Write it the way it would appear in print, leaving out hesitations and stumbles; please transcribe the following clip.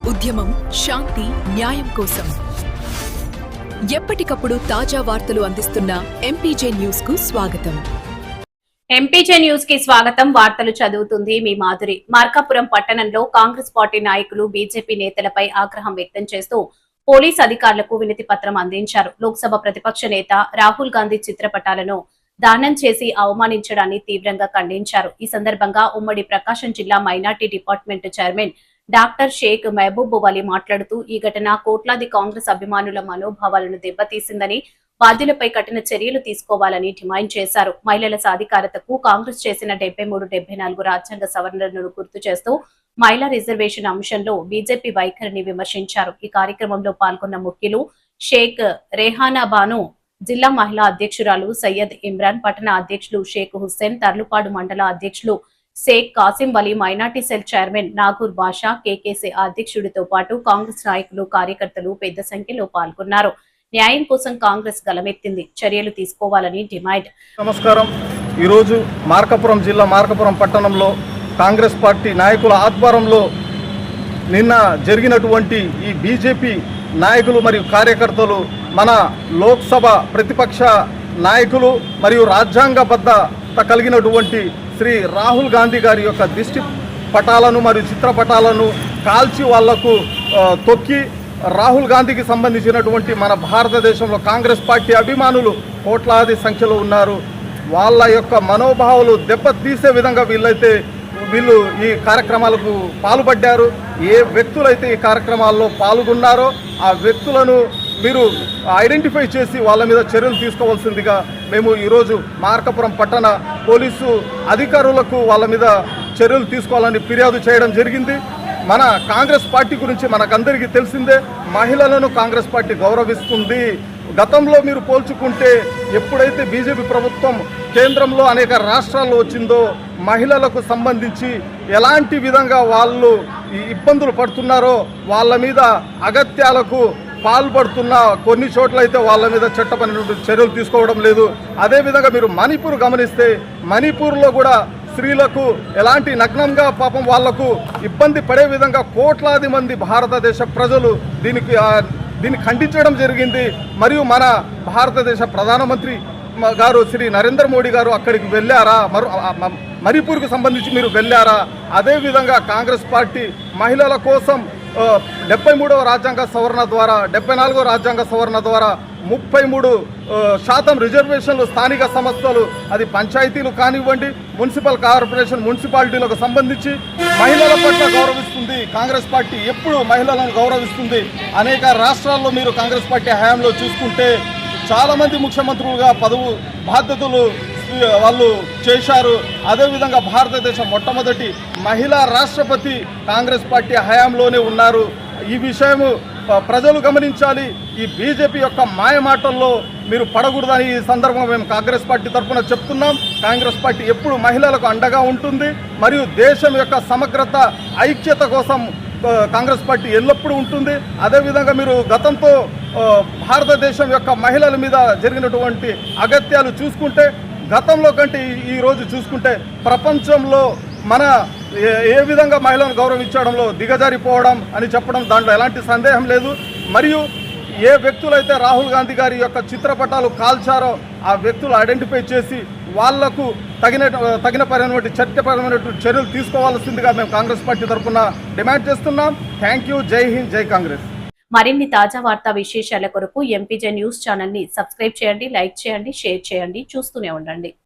ఉద్యమం శాంతి న్యాయం కోసం ఎప్పటికప్పుడు తాజా వార్తలు అందిస్తున్న ఎంపీజే న్యూస్ కు స్వాగతం. ఎంపీజే న్యూస్ కి స్వాగతం. వార్తలు చదువుతుంది మీ మాధురి. మార్కాపురం పట్టణంలో కాంగ్రెస్ పార్టీ నాయకులు బీజేపీ నేతలపై ఆగ్రహం వ్యక్తం చేస్తూ పోలీస్ అధికారులకు వినతి పత్రం అందించారు. లోక్సభ ప్రతిపక్ష నేత రాహుల్ గాంధీ చిత్రపటాలను దానం చేసి అవమానించడాన్ని తీవ్రంగా ఖండించారు. ఈ సందర్భంగా ఉమ్మడి ప్రకాశం జిల్లా minority department chairman doctor Sheikh Mahaboob Vali మాట్లాడుతూ ఈ ఘటన కోట్లాది కాంగ్రెస్ అభిమానుల మనోభావాలను దెబ్బతీసిందని, బాధ్యులపై కఠిన చర్యలు తీసుకోవాలని డిమాండ్ చేశారు. మహిళల సాధికారతకు కాంగ్రెస్ చేసిన 73-74 రాజ్యాంగ సవరణలను గుర్తు చేస్తూ మహిళా రిజర్వేషన్ అంశంలో బీజేపీ వైఖరిని విమర్శించారు. ఈ కార్యక్రమంలో పాల్గొన్న ముఖ్యులు షేక్ రేహానా బాను, జిల్లా మహిళా అధ్యక్షురాలు సయ్యద్ ఇమ్రాన్, పట్టణ అధ్యక్షులు షేక్ హుస్సేన్, తర్లుపాడు మండల అధ్యక్షులు షేక్ కాసిం వలి, మైనార్టీ సెల్ చైర్మన్ నాగూర్ బాషా, కేకేసీ అధ్యక్షుడితో పాటు కాంగ్రెస్ నాయకులు, కార్యకర్తలు పెద్ద సంఖ్యలో పాల్గొన్నారు. న్యాయం కోసం కాంగ్రెస్ గలమెత్తింది, చర్యలు తీసుకోవాలని డిమాండ్. నమస్కారం. ఈరోజు మార్కాపురం జిల్లా మార్కాపురం పట్టణంలో కాంగ్రెస్ పార్టీ నాయకుల ఆధ్వర్యంలో నిన్న జరిగినటువంటి ఈ బీజేపీ నాయకులు మరియు కార్యకర్తలు మన లోక్సభ ప్రతిపక్ష నాయకులు మరియు రాజ్యాంగబద్ధత కలిగినటువంటి శ్రీ రాహుల్ గాంధీ గారి యొక్క దిష్టి పటాలను మరియు చిత్రపటాలను కాల్చి వాళ్లకు తొక్కి, రాహుల్ గాంధీకి సంబంధించినటువంటి మన భారతదేశంలో కాంగ్రెస్ పార్టీ అభిమానులు కోట్లాది సంఖ్యలో ఉన్నారు. వాళ్ళ యొక్క మనోభావాలు దెబ్బతీసే విధంగా వీళ్ళు ఈ కార్యక్రమాలకు పాల్పడ్డారు. ఏ వ్యక్తులైతే ఈ కార్యక్రమాల్లో పాల్గొన్నారో ఆ వ్యక్తులను మీరు ఐడెంటిఫై చేసి వాళ్ళ మీద చర్యలు తీసుకోవాల్సిందిగా మేము ఈరోజు మార్కాపురం పట్టణ పోలీసు అధికారులకు వాళ్ళ మీద చర్యలు తీసుకోవాలని ఫిర్యాదు చేయడం జరిగింది. మన కాంగ్రెస్ పార్టీ గురించి మనకందరికీ తెలిసిందే. మహిళలను కాంగ్రెస్ పార్టీ గౌరవిస్తుంది. గతంలో మీరు పోల్చుకుంటే ఎప్పుడైతే బీజేపీ ప్రభుత్వం కేంద్రంలో అనేక రాష్ట్రాల్లో వచ్చిందో మహిళలకు సంబంధించి ఎలాంటి విధంగా వాళ్ళు ఇబ్బందులు పడుతున్నారో, వాళ్ళ మీద అగత్యాలకు పాల్పడుతున్న కొన్ని చోట్లయితే వాళ్ళ మీద చట్టపరమైన చర్యలు తీసుకోవడం లేదు. అదేవిధంగా మీరు మణిపూర్ గమనిస్తే మణిపూర్లో కూడా స్త్రీలకు ఎలాంటి నగ్నంగా పాపం వాళ్లకు ఇబ్బంది పడే విధంగా కోట్లాది మంది భారతదేశ ప్రజలు దీన్ని ఖండించడం జరిగింది. మరియు మన భారతదేశ ప్రధానమంత్రి గారు శ్రీ నరేంద్ర మోడీ గారు అక్కడికి వెళ్ళారా, మణిపూర్కు సంబంధించి మీరు వెళ్ళారా? అదేవిధంగా కాంగ్రెస్ పార్టీ మహిళల కోసం 73వ రాజ్యాంగ సవరణ ద్వారా, 74వ రాజ్యాంగ సవరణ ద్వారా 33% రిజర్వేషన్లు స్థానిక సంస్థలు, అది పంచాయతీలు కానివ్వండి, మున్సిపల్ కార్పొరేషన్, మున్సిపాలిటీలకు సంబంధించి మహిళల పట్ల గౌరవిస్తుంది. కాంగ్రెస్ పార్టీ ఎప్పుడు మహిళలను గౌరవిస్తుంది. అనేక రాష్ట్రాల్లో మీరు కాంగ్రెస్ పార్టీ హయాంలో చూసుకుంటే చాలామంది ముఖ్యమంత్రులుగా బాధ్యతలు వాళ్ళు చేశారు. అదేవిధంగా భారతదేశం మొట్టమొదటి మహిళా రాష్ట్రపతి కాంగ్రెస్ పార్టీ హయాంలోనే ఉన్నారు. ఈ విషయం ప్రజలు గమనించాలి. ఈ బీజేపీ యొక్క మాయమాటల్లో మీరు పడకూడదని ఈ సందర్భంగా మేము కాంగ్రెస్ పార్టీ తరఫున చెప్తున్నాం. కాంగ్రెస్ పార్టీ ఎప్పుడు మహిళలకు అండగా ఉంటుంది మరియు దేశం యొక్క సమగ్రత, ఐక్యత కోసం కాంగ్రెస్ పార్టీ ఎల్లప్పుడూ ఉంటుంది. అదేవిధంగా మీరు గతంతో భారతదేశం యొక్క మహిళల మీద జరిగినటువంటి అగత్యాలు చూసుకుంటే, గతంలో కంటే ఈరోజు చూసుకుంటే ప్రపంచంలో మన ఏ విధంగా మహిళలను గౌరవించడంలో దిగజారిపోవడం అని చెప్పడం దాంట్లో ఎలాంటి సందేహం లేదు. మరియు ఏ వ్యక్తులైతే రాహుల్ గాంధీ గారి యొక్క చిత్రపటాలు కాల్చారో ఆ వ్యక్తులు ఐడెంటిఫై చేసి వాళ్లకు తగినటువంటి చట్టపరమైనటువంటి చర్యలు తీసుకోవాల్సిందిగా మేము కాంగ్రెస్ పార్టీ తరఫున డిమాండ్ చేస్తున్నాం. Thank you. జై హింద్, జై కాంగ్రెస్. మరిన్ని తాజా వార్తా విశేషాల కొరకు ఎంపీజే న్యూస్ ఛానల్ ని సబ్స్క్రైబ్ చేయండి, లైక్ చేయండి, షేర్ చేయండి. చూస్తూనే ఉండండి.